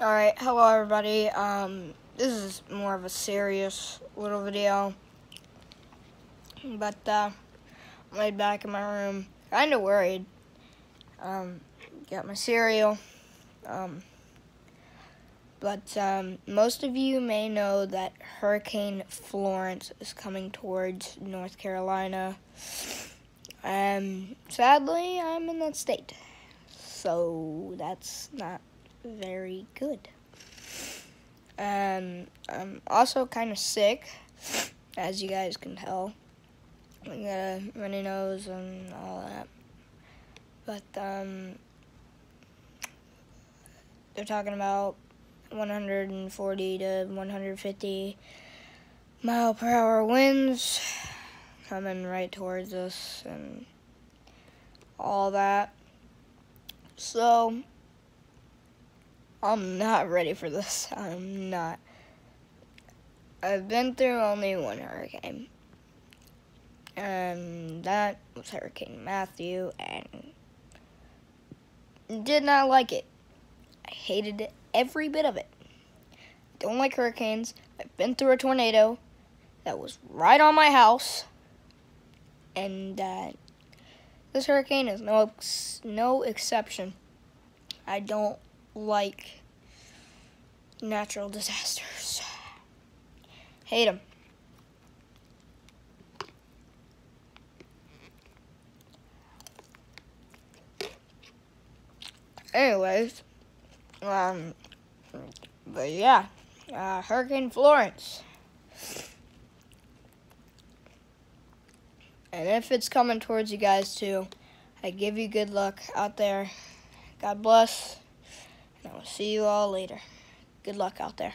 Alright, hello everybody. This is more of a serious little video. But I'm laid back in my room, kinda worried. Got my cereal. But most of you may know that Hurricane Florence is coming towards North Carolina. Sadly, I'm in that state. So that's not very good. I'm also kind of sick, as you guys can tell. I got a runny nose and all that. But they're talking about 140 to 150 mile per hour winds coming right towards us and all that. So I'm not ready for this. I'm not. I've been through only one hurricane, and that was Hurricane Matthew, and did not like it. I hated it, every bit of it. Don't like hurricanes. I've been through a tornado that was right on my house, and this hurricane is no exception. I don't like natural disasters. Hate them. Anyways, but yeah, Hurricane Florence. And if it's coming towards you guys too, I give you good luck out there. God bless, and I will see you all later. Good luck out there.